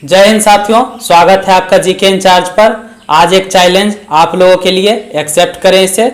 जय हिंद साथियों, स्वागत है आपका जीके इंचार्ज पर। आज एक चैलेंज आप लोगों के लिए, एक्सेप्ट करें इसे।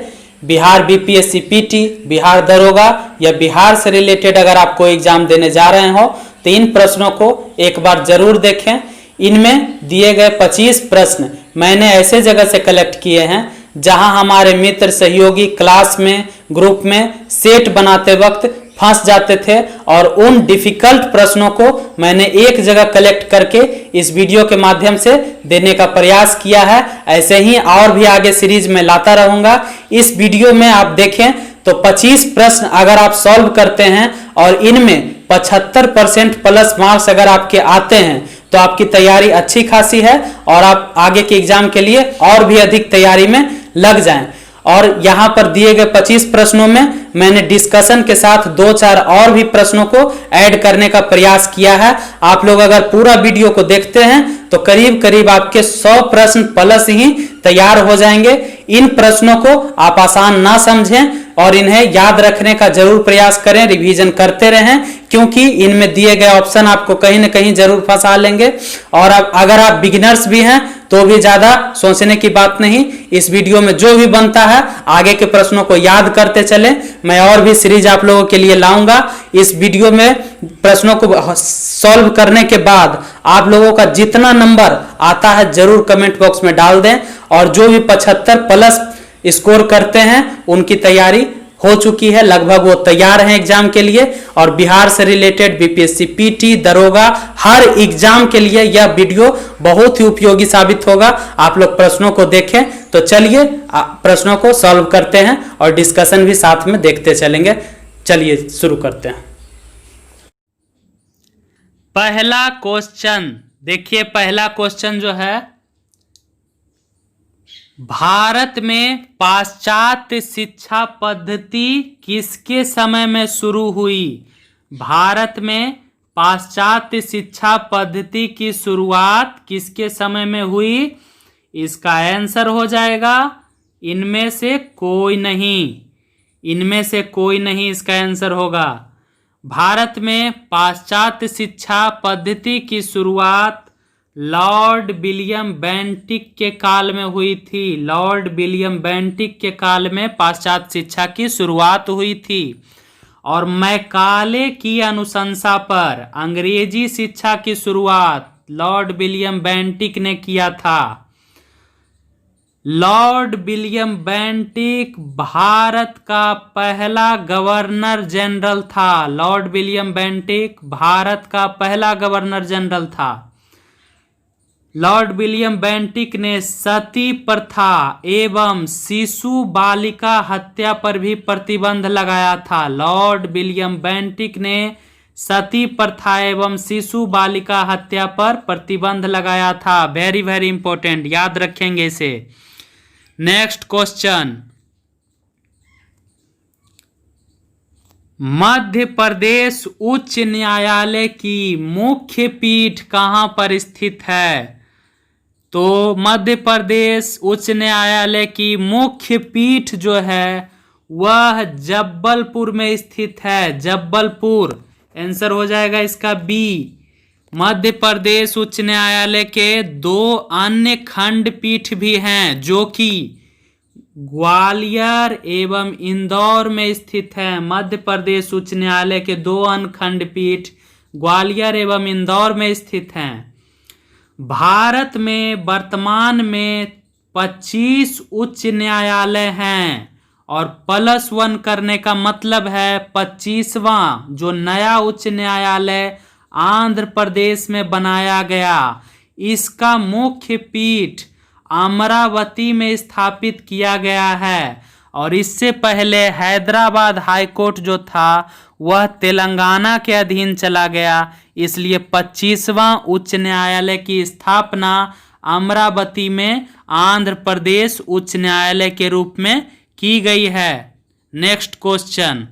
बिहार बीपीएससी पीटी, बिहार दरोगा या बिहार से रिलेटेड अगर आप कोई एग्जाम देने जा रहे हो तो इन प्रश्नों को एक बार जरूर देखें। इनमें दिए गए 25 प्रश्न मैंने ऐसे जगह से कलेक्ट किए हैं जहां हमारे मित्र सहयोगी क्लास में, ग्रुप में सेट बनाते वक्त फंस जाते थे और उन डिफिकल्ट प्रश्नों को मैंने एक जगह कलेक्ट करके इस वीडियो के माध्यम से देने का प्रयास किया है। ऐसे ही और भी आगे सीरीज में लाता रहूंगा। इस वीडियो में आप देखें तो 25 प्रश्न अगर आप सॉल्व करते हैं और इनमें 75% प्लस मार्क्स अगर आपके आते हैं तो आपकी तैयारी अच्छी खासी है और आप आगे के एग्जाम के लिए और भी अधिक तैयारी में लग जाएं। और यहां पर दिए गए 25 प्रश्नों में मैंने डिस्कशन के साथ 2-4 और भी प्रश्नों को ऐड करने का प्रयास किया है। आप लोग अगर पूरा वीडियो को देखते हैं तो करीब करीब आपके 100 प्रश्न प्लस ही तैयार हो जाएंगे। इन प्रश्नों को आप आसान ना समझें और इन्हें याद रखने का जरूर प्रयास करें, रिवीजन करते रहें, क्योंकि इनमें दिए गए ऑप्शन आपको कहीं ना कहीं जरूर फंसा लेंगे। और अगर आप बिगिनर्स भी हैं तो भी ज्यादा सोचने की बात नहीं। इस वीडियो में जो भी बनता है आगे के प्रश्नों को याद करते चलें। मैं और भी सीरीज आप लोगों के लिए लाऊंगा। इस वीडियो में प्रश्नों को सॉल्व करने के बाद आप लोगों का जितना नंबर आता है जरूर कमेंट बॉक्स में डाल दें। और जो भी 75 प्लस स्कोर करते हैं उनकी तैयारी हो चुकी है, लगभग वो तैयार हैं एग्जाम के लिए। और बिहार से रिलेटेड बीपीएससी पीटी, दरोगा, हर एग्जाम के लिए यह वीडियो बहुत ही उपयोगी साबित होगा। आप लोग प्रश्नों को देखें। तो चलिए प्रश्नों को सॉल्व करते हैं और डिस्कशन भी साथ में देखते चलेंगे। चलिए शुरू करते हैं। पहला क्वेश्चन देखिए, पहला क्वेश्चन जो है, भारत में पाश्चात्य शिक्षा पद्धति किसके समय में शुरू हुई? भारत में पाश्चात्य शिक्षा पद्धति की शुरुआत किसके समय में हुई? इसका आंसर हो जाएगा इनमें से कोई नहीं। इनमें से कोई नहीं इसका आंसर होगा। भारत में पाश्चात्य शिक्षा पद्धति की शुरुआत लॉर्ड विलियम बेंटिक के काल में हुई थी। लॉर्ड विलियम बेंटिक के काल में पाश्चात्य शिक्षा की शुरुआत हुई थी। और मैकाले की अनुशंसा पर अंग्रेजी शिक्षा की शुरुआत लॉर्ड विलियम बेंटिक ने किया था। लॉर्ड विलियम बेंटिक भारत का पहला गवर्नर जनरल था। लॉर्ड विलियम बेंटिक भारत का पहला गवर्नर जनरल था। लॉर्ड विलियम बेंटिक ने सती प्रथा एवं शिशु बालिका हत्या पर भी प्रतिबंध लगाया था। लॉर्ड विलियम बेंटिक ने सती प्रथा एवं शिशु बालिका हत्या पर प्रतिबंध लगाया था। वेरी वेरी इंपॉर्टेंट, याद रखेंगे इसे। नेक्स्ट क्वेश्चन, मध्य प्रदेश उच्च न्यायालय की मुख्य पीठ कहां पर स्थित है? तो मध्य प्रदेश उच्च न्यायालय की मुख्य पीठ जो है वह जबलपुर में स्थित है। जबलपुर आंसर हो जाएगा इसका बी। मध्य प्रदेश उच्च न्यायालय के 2 अन्य खंडपीठ भी हैं जो कि ग्वालियर एवं इंदौर में स्थित हैं। मध्य प्रदेश उच्च न्यायालय के 2 अन्य खंडपीठ ग्वालियर एवं इंदौर में स्थित हैं। भारत में वर्तमान में 25 उच्च न्यायालय हैं और +1 करने का मतलब है 25वां जो नया उच्च न्यायालय आंध्र प्रदेश में बनाया गया, इसका मुख्य पीठ अमरावती में स्थापित किया गया है। और इससे पहले हैदराबाद हाईकोर्ट जो था वह तेलंगाना के अधीन चला गया, इसलिए 25वां उच्च न्यायालय की स्थापना अमरावती में आंध्र प्रदेश उच्च न्यायालय के रूप में की गई है। नेक्स्ट क्वेश्चन,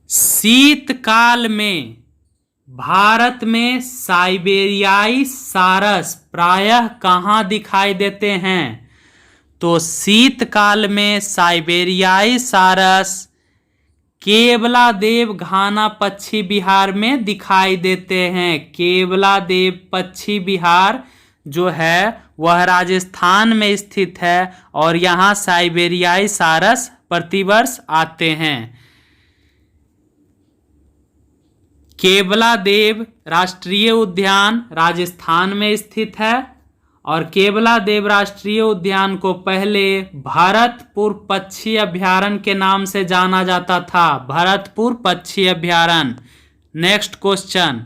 शीतकाल में भारत में साइबेरियाई सारस प्रायः कहाँ दिखाई देते हैं? तो शीतकाल में साइबेरियाई सारस केवलादेव घाना पश्चिम बिहार में दिखाई देते हैं। केवलादेव पश्चिम बिहार जो है वह राजस्थान में स्थित है और यहाँ साइबेरियाई सारस प्रतिवर्ष आते हैं। केवलादेव राष्ट्रीय उद्यान राजस्थान में स्थित है और केवलादेव राष्ट्रीय उद्यान को पहले भरतपुर पक्षी अभयारण्य के नाम से जाना जाता था। भरतपुर पक्षी अभयारण्य। नेक्स्ट क्वेश्चन,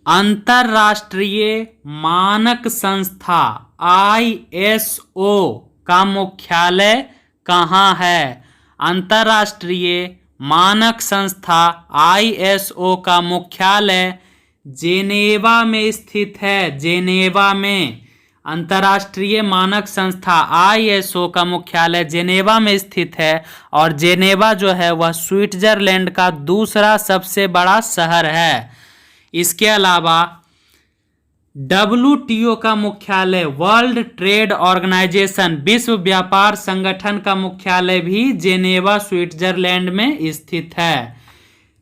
अंतरराष्ट्रीय मानक संस्था ISO का मुख्यालय कहाँ है? अंतरराष्ट्रीय मानक संस्था ISO का मुख्यालय जेनेवा में स्थित है। जेनेवा में अंतर्राष्ट्रीय मानक संस्था ISO का मुख्यालय जेनेवा में स्थित है और जेनेवा जो है वह स्विट्जरलैंड का दूसरा सबसे बड़ा शहर है। इसके अलावा WTO का मुख्यालय वर्ल्ड ट्रेड ऑर्गेनाइजेशन विश्व व्यापार संगठन का मुख्यालय भी जेनेवा स्विट्जरलैंड में स्थित है।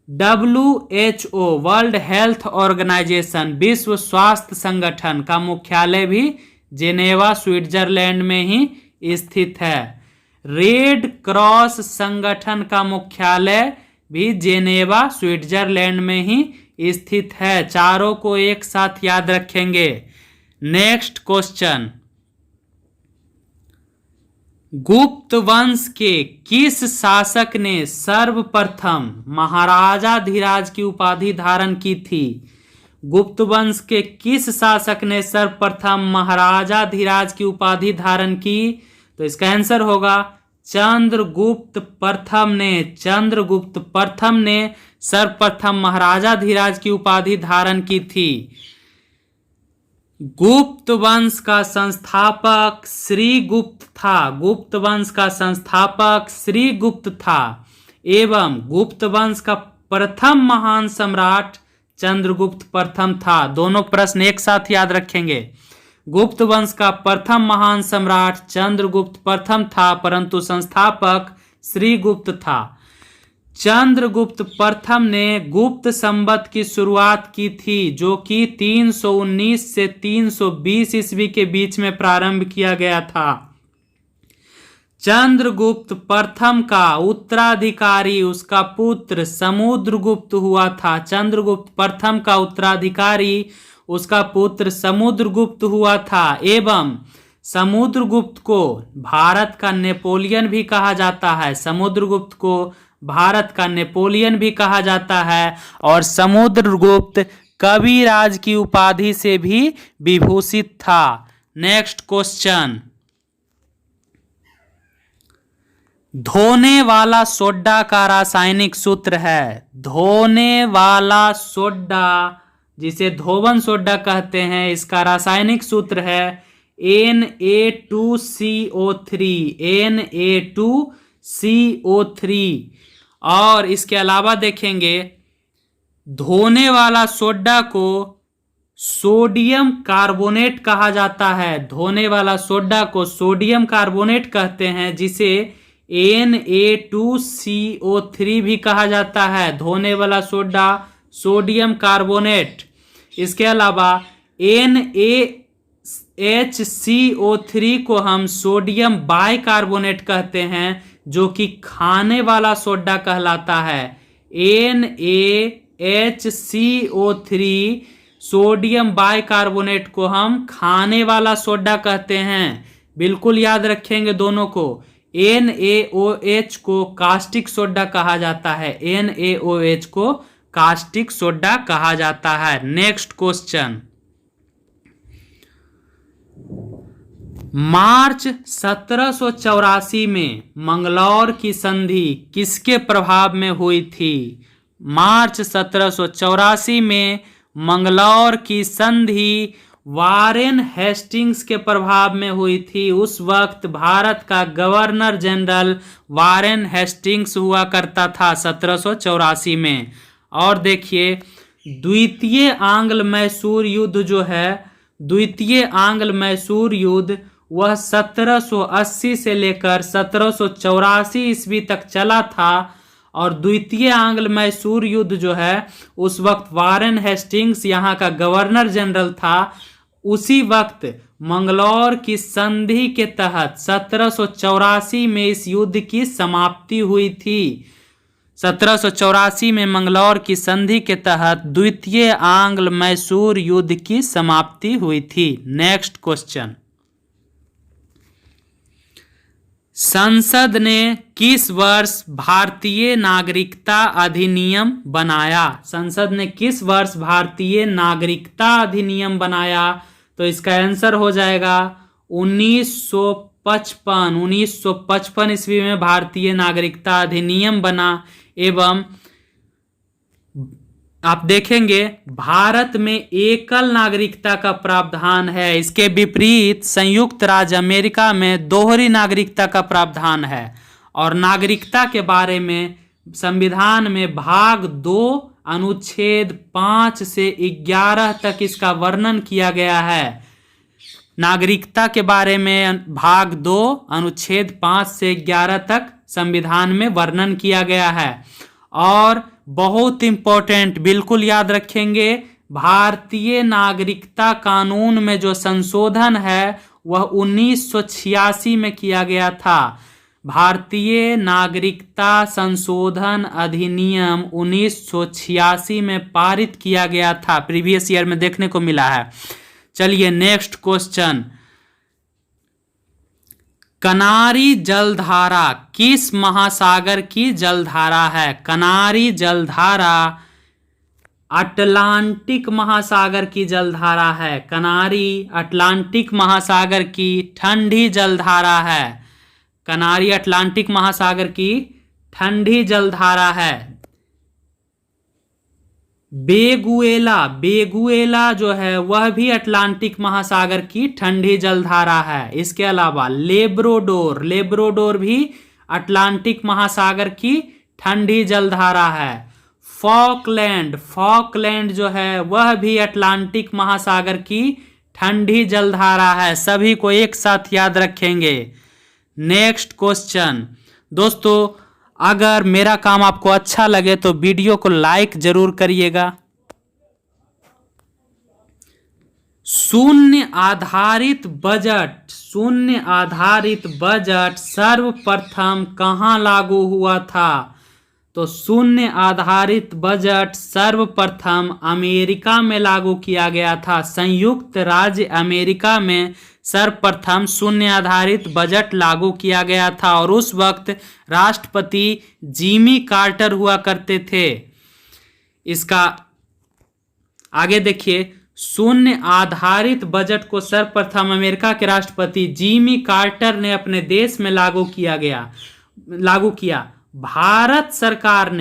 WHO वर्ल्ड हेल्थ ऑर्गेनाइजेशन विश्व स्वास्थ्य संगठन का मुख्यालय भी जेनेवा स्विट्जरलैंड में ही स्थित है। रेड क्रॉस संगठन का मुख्यालय भी जेनेवा स्विट्जरलैंड में ही स्थित है। चारों को एक साथ याद रखेंगे। नेक्स्ट क्वेश्चन, गुप्त वंश के किस शासक ने सर्वप्रथम महाराजाधिराज की उपाधि धारण की थी? गुप्त वंश के किस शासक ने सर्वप्रथम महाराजाधिराज की उपाधि धारण की? तो इसका आंसर होगा चंद्रगुप्त प्रथम ने। चंद्रगुप्त प्रथम ने सर्वप्रथम महाराजाधिराज की उपाधि धारण की थी। गुप्त वंश का संस्थापक श्रीगुप्त था। गुप्त वंश का संस्थापक श्रीगुप्त था एवं गुप्त वंश का प्रथम महान सम्राट चंद्रगुप्त प्रथम था। दोनों प्रश्न एक साथ याद रखेंगे। गुप्त वंश का प्रथम महान सम्राट चंद्रगुप्त प्रथम था परंतु संस्थापक श्रीगुप्त था। चंद्रगुप्त प्रथम ने गुप्त संवत की शुरुआत की थी जो कि 319 से 320 ईस्वी के बीच में प्रारंभ किया गया था। चंद्रगुप्त प्रथम का उत्तराधिकारी उसका पुत्र समुद्रगुप्त हुआ था। चंद्रगुप्त प्रथम का उत्तराधिकारी उसका पुत्र समुद्रगुप्त हुआ था एवं समुद्रगुप्त को भारत का नेपोलियन भी कहा जाता है। समुद्रगुप्त को भारत का नेपोलियन भी कहा जाता है और समुद्रगुप्त कविराज की उपाधि से भी विभूषित था। नेक्स्ट क्वेश्चन, धोने वाला सोडा का रासायनिक सूत्र है। धोने वाला सोडा जिसे धोवन सोडा कहते हैं इसका रासायनिक सूत्र है Na2CO3। Na2CO3। और इसके अलावा देखेंगे धोने वाला सोडा को सोडियम कार्बोनेट कहा जाता है। धोने वाला सोडा को सोडियम कार्बोनेट कहते हैं जिसे Na2CO3 भी कहा जाता है। धोने वाला सोडा सोडियम कार्बोनेट। इसके अलावा NaHCO3 को हम सोडियम बाइकार्बोनेट कहते हैं जो कि खाने वाला सोडा कहलाता है। NaHCO3 सोडियम बाइकार्बोनेट को हम खाने वाला सोडा कहते हैं। बिल्कुल याद रखेंगे दोनों को। NaOH को कास्टिक सोडा कहा जाता है। NaOH को कास्टिक सोडा कहा जाता है। नेक्स्ट क्वेश्चन, मार्च 1784 में मंगलौर की संधि किसके प्रभाव में हुई थी? मार्च 1784 में मंगलौर की संधि वारेन हेस्टिंग्स के प्रभाव में हुई थी। उस वक्त भारत का गवर्नर जनरल वारेन हेस्टिंग्स हुआ करता था 1784 में। और देखिए द्वितीय आंग्ल मैसूर युद्ध जो है, द्वितीय आंग्ल मैसूर युद्ध वह 1780 से लेकर 1784 ईस्वी तक चला था। और द्वितीय आंग्ल मैसूर युद्ध जो है उस वक्त वारेन हेस्टिंग्स यहाँ का गवर्नर जनरल था। उसी वक्त मंगलौर की संधि के तहत 1784 में इस युद्ध की समाप्ति हुई थी। 1784 में मंगलौर की संधि के तहत द्वितीय आंग्ल मैसूर युद्ध की समाप्ति हुई थी। नेक्स्ट क्वेश्चन, संसद ने किस वर्ष भारतीय नागरिकता अधिनियम बनाया? संसद ने किस वर्ष भारतीय नागरिकता अधिनियम बनाया? तो इसका आंसर हो जाएगा 1955। 1955 ईस्वी में भारतीय नागरिकता अधिनियम बना। एवं आप देखेंगे भारत में एकल नागरिकता का प्रावधान है। इसके विपरीत संयुक्त राज्य अमेरिका में दोहरी नागरिकता का प्रावधान है। और नागरिकता के बारे में संविधान में भाग 2 अनुच्छेद 5 से 11 तक इसका वर्णन किया गया है। नागरिकता के बारे में भाग 2 अनुच्छेद 5 से 11 तक संविधान में वर्णन किया गया है। और बहुत इंपॉर्टेंट, बिल्कुल याद रखेंगे, भारतीय नागरिकता कानून में जो संशोधन है वह 1986 में किया गया था। भारतीय नागरिकता संशोधन अधिनियम 1986 में पारित किया गया था। प्रीवियस ईयर में देखने को मिला है। चलिए नेक्स्ट क्वेश्चन, कनारी जलधारा किस महासागर की जलधारा है? कनारी जलधारा अटलांटिक महासागर की जलधारा है। कनारी अटलांटिक महासागर की ठंडी जलधारा है। कनारी अटलांटिक महासागर की ठंडी जलधारा है। बेगुएला जो है वह भी अटलांटिक महासागर की ठंडी जलधारा है। इसके अलावा लेब्रोडोर भी अटलांटिक महासागर की ठंडी जलधारा है। फॉकलैंड जो है वह भी अटलांटिक महासागर की ठंडी जलधारा है। सभी को एक साथ याद रखेंगे। नेक्स्ट क्वेश्चन, दोस्तों अगर मेरा काम आपको अच्छा लगे तो वीडियो को लाइक जरूर करिएगा। शून्य आधारित बजट सर्वप्रथम कहां लागू हुआ था? तो शून्य आधारित बजट सर्वप्रथम अमेरिका में लागू किया गया था। संयुक्त राज्य अमेरिका में सर्वप्रथम शून्य आधारित बजट लागू किया गया था। और उस वक्त राष्ट्रपति जिमी कार्टर हुआ करते थे। इसका आगे देखिए, शून्य आधारित बजट को सर्वप्रथम अमेरिका के राष्ट्रपति जिमी कार्टर ने अपने देश में लागू किया। भारत सरकार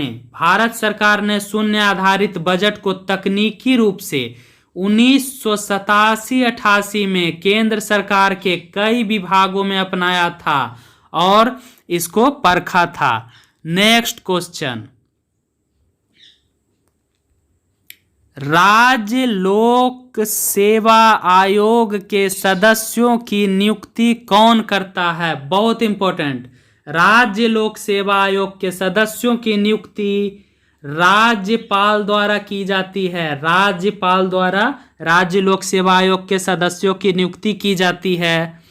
ने शून्य आधारित बजट को तकनीकी रूप से 1987-88 में केंद्र सरकार के कई विभागों में अपनाया था और इसको परखा था। नेक्स्ट क्वेश्चन, राज्य लोक सेवा आयोग के सदस्यों की नियुक्ति कौन करता है? बहुत इंपॉर्टेंट, राज्य लोक सेवा आयोग के सदस्यों की नियुक्ति राज्यपाल द्वारा की जाती है। राज्यपाल द्वारा राज्य लोक सेवा आयोग के सदस्यों की नियुक्ति की जाती है।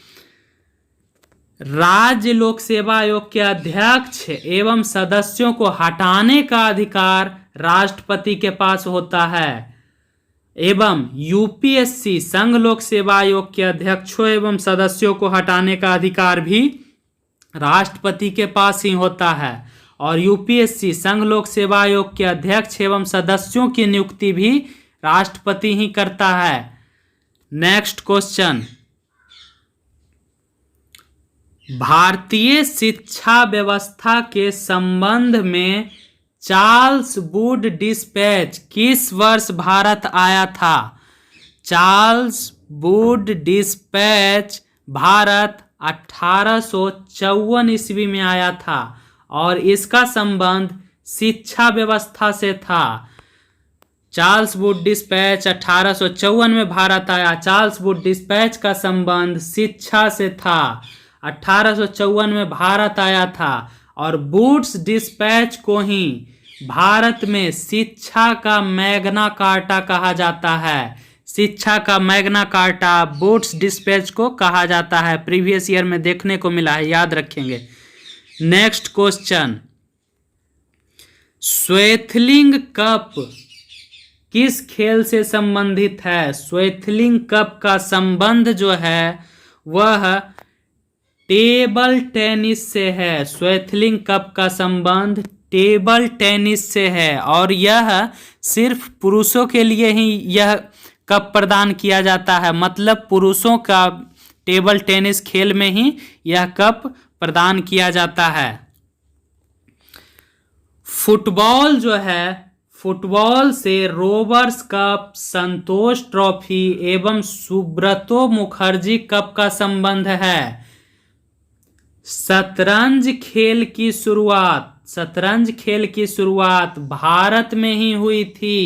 राज्य लोक सेवा आयोग के अध्यक्ष एवं सदस्यों को हटाने का अधिकार राष्ट्रपति के पास होता है। एवं यूपीएससी संघ लोक सेवा आयोग के अध्यक्षों एवं सदस्यों को हटाने का अधिकार भी राष्ट्रपति के पास ही होता है। और यूपीएससी संघ लोक सेवा आयोग के अध्यक्ष एवं सदस्यों की नियुक्ति भी राष्ट्रपति ही करता है। नेक्स्ट क्वेश्चन, भारतीय शिक्षा व्यवस्था के संबंध में चार्ल्स वुड डिस्पैच किस वर्ष भारत आया था? चार्ल्स वुड डिस्पैच भारत 1854 ईस्वी में आया था और इसका संबंध शिक्षा व्यवस्था से था। चार्ल्स वुड डिस्पैच 1854 में भारत आया। चार्ल्स वुड डिस्पैच का संबंध शिक्षा से था। 1854 में भारत आया था और वुड्स डिस्पैच को ही भारत में शिक्षा का मैग्ना कार्टा कहा जाता है। शिक्षा का मैग्ना कार्टा वुड्स डिस्पैच को कहा जाता है। प्रीवियस ईयर में देखने को मिला है, याद रखेंगे। नेक्स्ट क्वेश्चन, स्वेथलिंग कप किस खेल से संबंधित है? स्वेथलिंग कप का संबंध जो है वह टेबल टेनिस से है। स्वेथलिंग कप का संबंध टेबल टेनिस से है और यह सिर्फ पुरुषों के लिए ही यह कप प्रदान किया जाता है। मतलब पुरुषों का टेबल टेनिस खेल में ही यह कप प्रदान किया जाता है। फुटबॉल जो है, फुटबॉल से रोबर्स कप, संतोष ट्रॉफी एवं सुब्रतो मुखर्जी कप का संबंध है। शतरंज खेल की शुरुआत भारत में ही हुई थी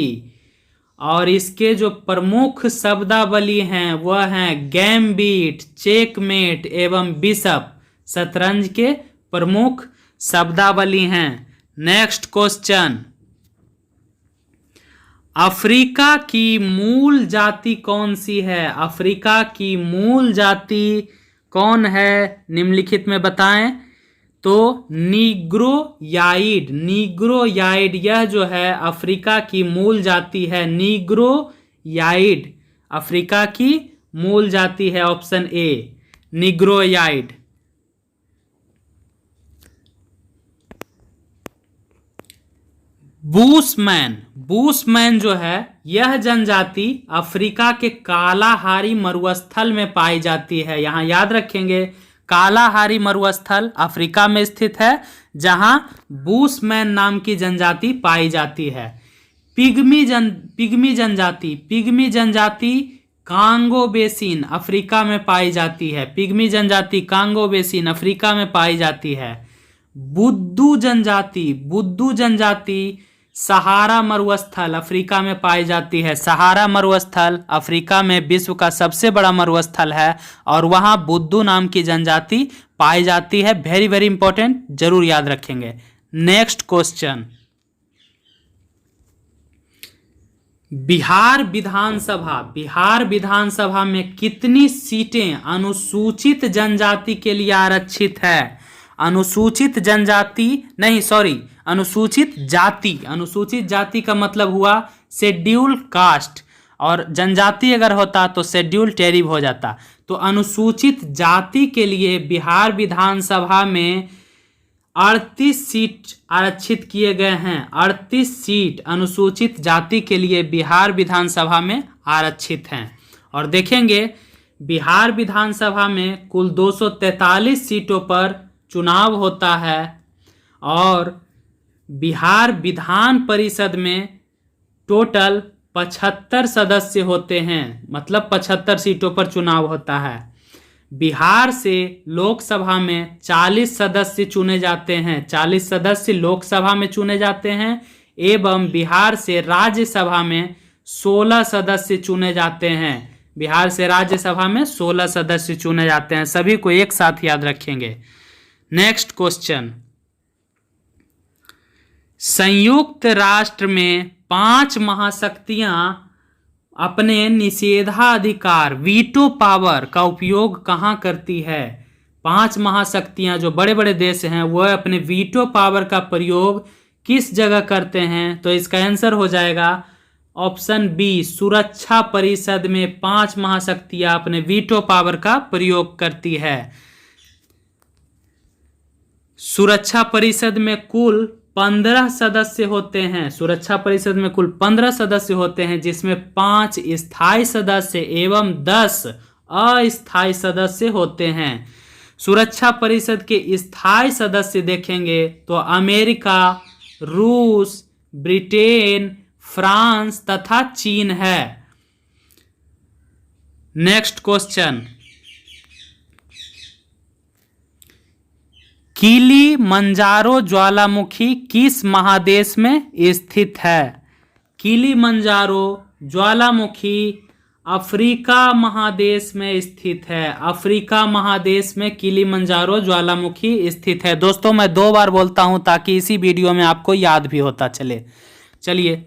और इसके जो प्रमुख शब्दावली हैं वह हैं गैम्बिट, चेकमेट एवं बिशप। शतरंज के प्रमुख शब्दावली हैं। नेक्स्ट क्वेश्चन, अफ्रीका की मूल जाति कौन सी है? अफ्रीका की मूल जाति कौन है, निम्नलिखित में बताएं। तो नीग्रोयाइड, नीग्रोयाइड यह जो है अफ्रीका की मूल जाति है। नीग्रोयाइड अफ्रीका की मूल जाति है। Option A नीग्रोयाइड। बूशमैन, बूशमैन जो है यह जनजाति अफ्रीका के कालाहारी मरुस्थल में पाई जाती है। यहां याद रखेंगे, कालाहारी मरुस्थल अफ्रीका में स्थित है जहां बूशमैन नाम की जनजाति पाई जाती है। पिग्मी जनजाति कांगो बेसिन अफ्रीका में पाई जाती है। पिग्मी जनजाति कांगो बेसिन अफ्रीका में पाई जाती है। बुद्दू जनजाति सहारा मरुस्थल अफ्रीका में पाई जाती है। सहारा मरुस्थल अफ्रीका में विश्व का सबसे बड़ा मरुस्थल है और वहां बुद्दू नाम की जनजाति पाई जाती है। वेरी वेरी इंपॉर्टेंट, जरूर याद रखेंगे। नेक्स्ट क्वेश्चन, बिहार विधानसभा में कितनी सीटें अनुसूचित जनजाति के लिए आरक्षित है? अनुसूचित जाति का मतलब हुआ शेड्यूल कास्ट, और जनजाति अगर होता तो शेड्यूल ट्राइब हो जाता। तो अनुसूचित जाति के लिए बिहार विधानसभा में 38 सीट आरक्षित किए गए हैं। 38 सीट अनुसूचित जाति के लिए बिहार विधानसभा में आरक्षित हैं। और देखेंगे बिहार विधानसभा में कुल 243 सीटों पर चुनाव होता है और बिहार विधान परिषद में टोटल 75 सदस्य होते हैं। मतलब 75 सीटों पर चुनाव होता है। बिहार से लोकसभा में 40 सदस्य चुने जाते हैं। 40 सदस्य लोकसभा में चुने जाते हैं एवं बिहार से राज्यसभा में 16 सदस्य चुने जाते हैं। बिहार से राज्यसभा में 16 सदस्य चुने जाते हैं। सभी को एक साथ याद रखेंगे। नेक्स्ट क्वेश्चन, संयुक्त राष्ट्र में 5 महाशक्तियां अपने निषेधाधिकार वीटो पावर का उपयोग कहां करती है? 5 महाशक्तियां जो बड़े बड़े देश हैं वह अपने वीटो पावर का प्रयोग किस जगह करते हैं? तो इसका आंसर हो जाएगा ऑप्शन बी, सुरक्षा परिषद में 5 महाशक्तियां अपने वीटो पावर का प्रयोग करती है। सुरक्षा परिषद में कुल 15 सदस्य होते हैं। सुरक्षा परिषद में कुल 15 सदस्य होते हैं जिसमें 5 स्थायी सदस्य एवं 10 अस्थायी सदस्य होते हैं। सुरक्षा परिषद के स्थायी सदस्य देखेंगे तो अमेरिका, रूस, ब्रिटेन, फ्रांस तथा चीन है। नेक्स्ट क्वेश्चन, किलिमंजारो ज्वालामुखी किस महादेश में स्थित है? किलिमंजारो ज्वालामुखी अफ्रीका महादेश में स्थित है। अफ्रीका महादेश में किलिमंजारो ज्वालामुखी स्थित है। दोस्तों मैं 2 बार बोलता हूं ताकि इसी वीडियो में आपको याद भी होता चले। चलिए,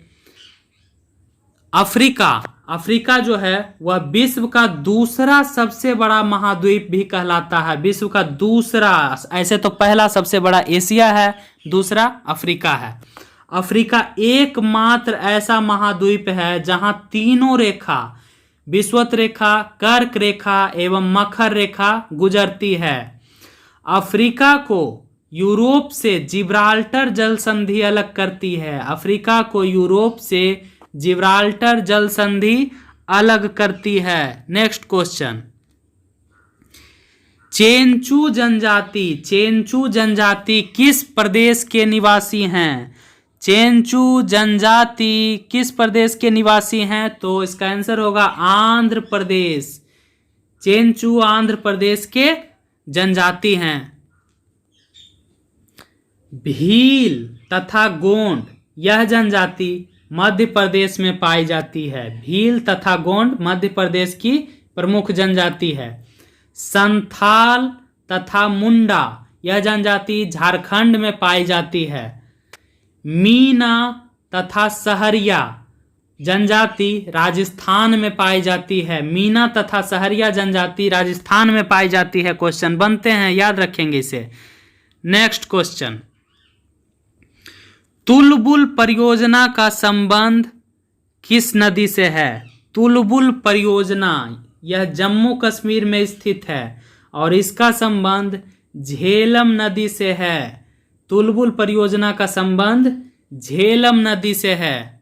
अफ्रीका जो है वह विश्व का दूसरा सबसे बड़ा महाद्वीप भी कहलाता है। विश्व का दूसरा, ऐसे तो पहला सबसे बड़ा एशिया है, दूसरा अफ्रीका है। अफ्रीका एकमात्र ऐसा महाद्वीप है जहां तीनों रेखा, विषुवत रेखा, कर्क रेखा एवं मकर रेखा गुजरती है। अफ्रीका को यूरोप से जिब्राल्टर जल संधि अलग करती है। अफ्रीका को यूरोप से जिब्राल्टर जल संधि अलग करती है। नेक्स्ट क्वेश्चन, चेंचू जनजाति किस प्रदेश के निवासी हैं? चेंचू जनजाति किस प्रदेश के निवासी हैं? तो इसका आंसर होगा आंध्र प्रदेश। चेंचू आंध्र प्रदेश के जनजाति हैं। भील तथा गोंड यह जनजाति मध्य प्रदेश में पाई जाती है। भील तथा गोंड मध्य प्रदेश की प्रमुख जनजाति है। संथाल तथा मुंडा यह जनजाति झारखंड में पाई जाती है। मीना तथा सहरिया जनजाति राजस्थान में पाई जाती है। मीना तथा सहरिया जनजाति राजस्थान में पाई जाती है। क्वेश्चन बनते हैं, याद रखेंगे इसे। नेक्स्ट क्वेश्चन, तुलबुल परियोजना का संबंध किस नदी से है? तुलबुल परियोजना यह जम्मू कश्मीर में स्थित है और इसका संबंध झेलम नदी से है। तुलबुल परियोजना का संबंध झेलम नदी से है।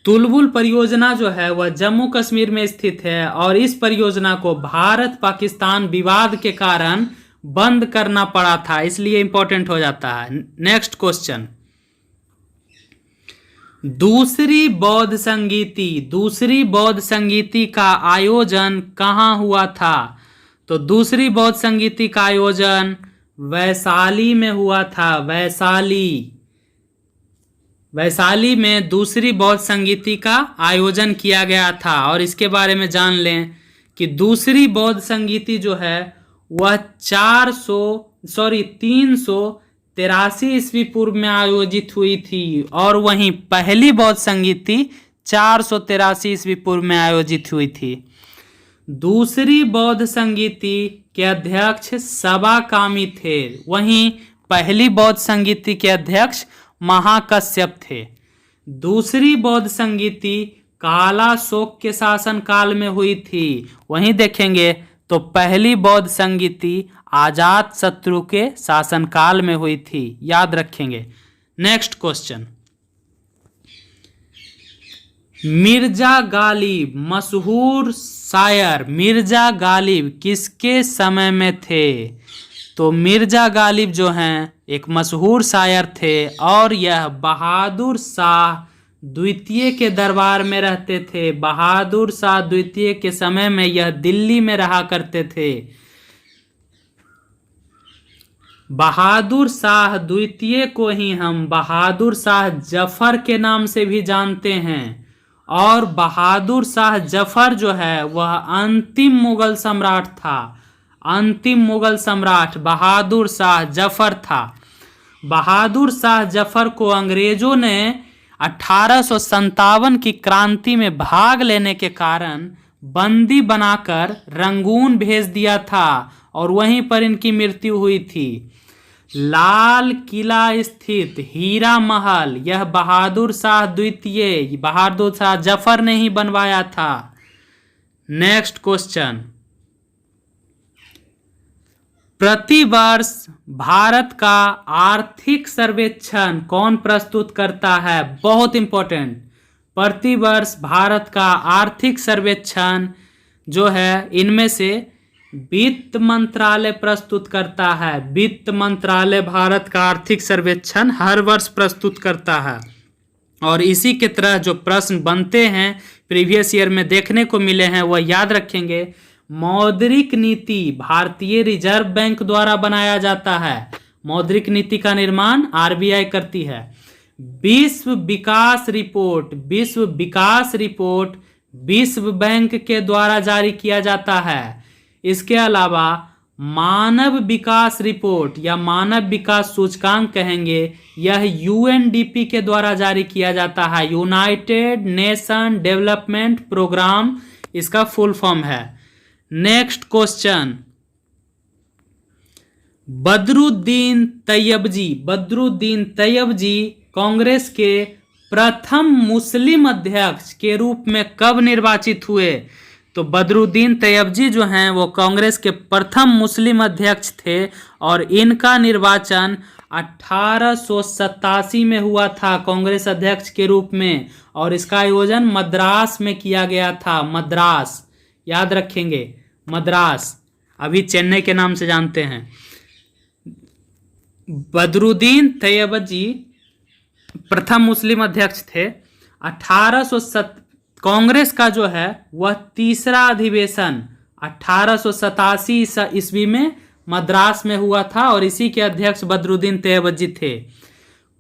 तुलबुल परियोजना जो है वह जम्मू कश्मीर में स्थित है और इस परियोजना को भारत पाकिस्तान विवाद के कारण बंद करना पड़ा था, इसलिए इंपॉर्टेंट हो जाता है। नेक्स्ट क्वेश्चन, दूसरी बौद्ध संगीति का आयोजन कहाँ हुआ था? तो दूसरी बौद्ध संगीति का आयोजन वैशाली में हुआ था। वैशाली में दूसरी बौद्ध संगीति का आयोजन किया गया था। और इसके बारे में जान लें कि दूसरी बौद्ध संगीति जो है वह 383 ईस्वी पूर्व में आयोजित हुई थी और वहीं पहली बौद्ध संगीति 483 ईस्वी पूर्व में आयोजित हुई थी। दूसरी बौद्ध संगीति के अध्यक्ष सबाकामी थे, वहीं पहली बौद्ध संगीति के अध्यक्ष महाकश्यप थे। दूसरी बौद्ध संगीति कालाशोक के शासन काल में हुई थी। वहीं देखेंगे तो पहली बौद्ध संगीति आजात शत्रु के शासनकाल में हुई थी, याद रखेंगे। नेक्स्ट क्वेश्चन, मिर्जा गालिब मशहूर शायर मिर्जा गालिब किसके समय में थे? तो मिर्जा गालिब जो हैं एक मशहूर शायर थे और यह बहादुर शाह द्वितीय के दरबार में रहते थे। बहादुर शाह द्वितीय के समय में यह दिल्ली में रहा करते थे। बहादुर शाह द्वितीय को ही हम बहादुर शाह जफर के नाम से भी जानते हैं और बहादुर शाह जफर जो है वह अंतिम मुगल सम्राट था। अंतिम मुगल सम्राट बहादुर शाह जफर था। बहादुर शाह जफर को अंग्रेजों ने 1857 की क्रांति में भाग लेने के कारण बंदी बनाकर रंगून भेज दिया था और वहीं पर इनकी मृत्यु हुई थी। लाल किला स्थित हीरा महल यह बहादुर शाह द्वितीय बहादुर शाह जफर ने ही बनवाया था। नेक्स्ट क्वेश्चन, प्रतिवर्ष भारत का आर्थिक सर्वेक्षण कौन प्रस्तुत करता है? बहुत इंपॉर्टेंट, प्रतिवर्ष भारत का आर्थिक सर्वेक्षण जो है इनमें से वित्त मंत्रालय प्रस्तुत करता है। वित्त मंत्रालय भारत का आर्थिक सर्वेक्षण हर वर्ष प्रस्तुत करता है और इसी के तरह जो प्रश्न बनते हैं प्रीवियस ईयर में देखने को मिले हैं वह याद रखेंगे। मौद्रिक नीति भारतीय रिजर्व बैंक द्वारा बनाया जाता है। मौद्रिक नीति का निर्माण आरबीआई करती है। विश्व विकास रिपोर्ट विश्व बैंक के द्वारा जारी किया जाता है। इसके अलावा मानव विकास रिपोर्ट या मानव विकास सूचकांक कहेंगे, यह यूएनडीपी के द्वारा जारी किया जाता है, यूनाइटेड नेशन डेवलपमेंट प्रोग्राम इसका फुल फॉर्म है। नेक्स्ट क्वेश्चन, बदरुद्दीन तैयबजी कांग्रेस के प्रथम मुस्लिम अध्यक्ष के रूप में कब निर्वाचित हुए? तो बदरुद्दीन तैयबजी जो हैं वो कांग्रेस के प्रथम मुस्लिम अध्यक्ष थे और इनका निर्वाचन 1887 में हुआ था कांग्रेस अध्यक्ष के रूप में, और इसका आयोजन मद्रास में किया गया था। मद्रास याद रखेंगे, मद्रास अभी चेन्नई के नाम से जानते हैं। बदरुद्दीन तैयबजी प्रथम मुस्लिम अध्यक्ष थे। 1807 कांग्रेस का जो है वह तीसरा अधिवेशन 1887 ईस्वी में मद्रास में हुआ था और इसी के अध्यक्ष बदरुद्दीन तैयबजी थे।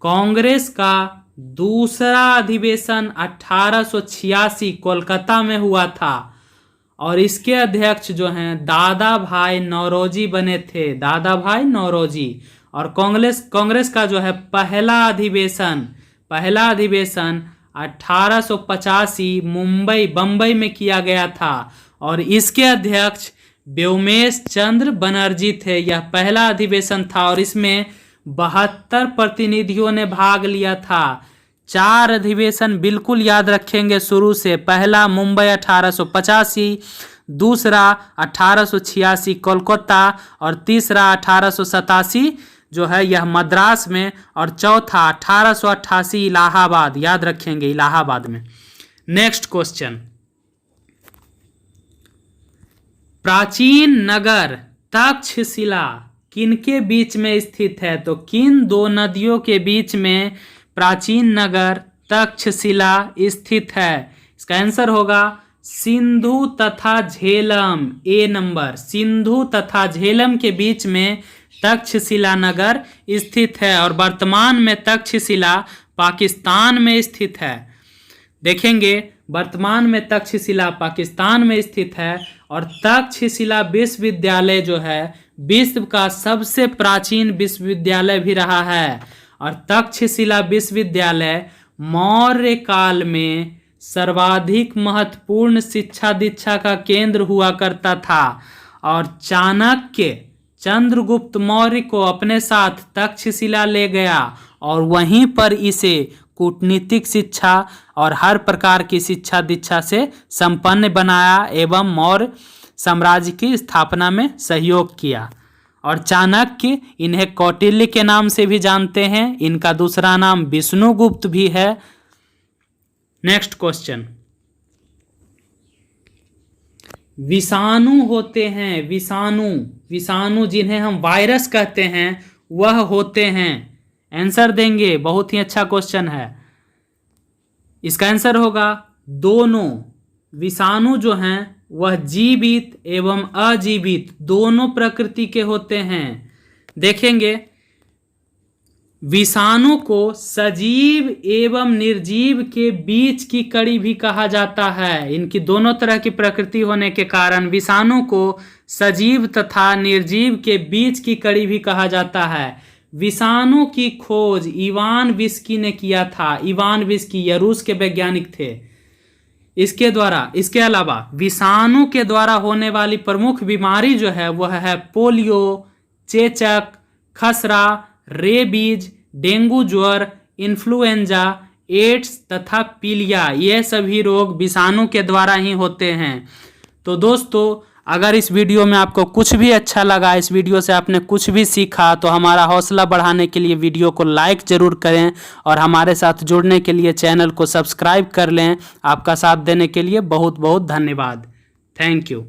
कांग्रेस का दूसरा अधिवेशन 1886 कोलकाता में हुआ था और इसके अध्यक्ष जो हैं दादा भाई नौरोजी बने थे, दादा भाई नौरोजी। और कांग्रेस का जो है पहला अधिवेशन 1885 बम्बई में किया गया था और इसके अध्यक्ष व्योमेश चंद्र बनर्जी थे। यह पहला अधिवेशन था और इसमें 72 प्रतिनिधियों ने भाग लिया था। 4 अधिवेशन बिल्कुल याद रखेंगे शुरू से। पहला मुंबई 1885, दूसरा 1886 कोलकाता और तीसरा 1887 जो है यह मद्रास में, और चौथा 1888 इलाहाबाद, याद रखेंगे इलाहाबाद में। नेक्स्ट क्वेश्चन, प्राचीन नगर तक्षशिला किनके बीच में स्थित है? तो किन 2 नदियों के बीच में प्राचीन नगर तक्षशिला स्थित है? इसका आंसर होगा सिंधु तथा झेलम। ए नंबर, सिंधु तथा झेलम के बीच में तक्षशिला नगर स्थित है और वर्तमान में तक्षशिला पाकिस्तान में स्थित है। देखेंगे वर्तमान में तक्षशिला पाकिस्तान में स्थित है और तक्षशिला विश्वविद्यालय जो है विश्व का सबसे प्राचीन विश्वविद्यालय भी रहा है और तक्षशिला विश्वविद्यालय मौर्य काल में सर्वाधिक महत्वपूर्ण शिक्षा दीक्षा का केंद्र हुआ करता था और चाणक्य चंद्रगुप्त मौर्य को अपने साथ तक्षशिला ले गया और वहीं पर इसे कूटनीतिक शिक्षा और हर प्रकार की शिक्षा दीक्षा से संपन्न बनाया एवं मौर्य साम्राज्य की स्थापना में सहयोग किया। और चाणक्य इन्हें कौटिल्य के नाम से भी जानते हैं, इनका दूसरा नाम विष्णुगुप्त भी है। नेक्स्ट क्वेश्चन, विषाणु होते हैं, विषाणु जिन्हें हम वायरस कहते हैं वह होते हैं। आंसर देंगे, बहुत ही अच्छा क्वेश्चन है। इसका आंसर होगा दोनों। विषाणु जो हैं वह जीवित एवं अजीवित दोनों प्रकृति के होते हैं। देखेंगे विषाणु को सजीव एवं निर्जीव के बीच की कड़ी भी कहा जाता है। इनकी दोनों तरह की प्रकृति होने के कारण विषाणु को सजीव तथा निर्जीव के बीच की कड़ी भी कहा जाता है। विषाणु की खोज इवान विस्की ने किया था। इवान विस्की यह रूस के वैज्ञानिक थे। इसके अलावा विषाणु के द्वारा होने वाली प्रमुख बीमारी जो है वह है पोलियो, चेचक, खसरा, रेबीज, डेंगू ज्वर, इन्फ्लुएंजा, एड्स तथा पीलिया। ये सभी रोग विषाणु के द्वारा ही होते हैं। तो दोस्तों, अगर इस वीडियो में आपको कुछ भी अच्छा लगा, इस वीडियो से आपने कुछ भी सीखा, तो हमारा हौसला बढ़ाने के लिए वीडियो को लाइक ज़रूर करें और हमारे साथ जुड़ने के लिए चैनल को सब्सक्राइब कर लें। आपका साथ देने के लिए बहुत बहुत धन्यवाद। Thank you.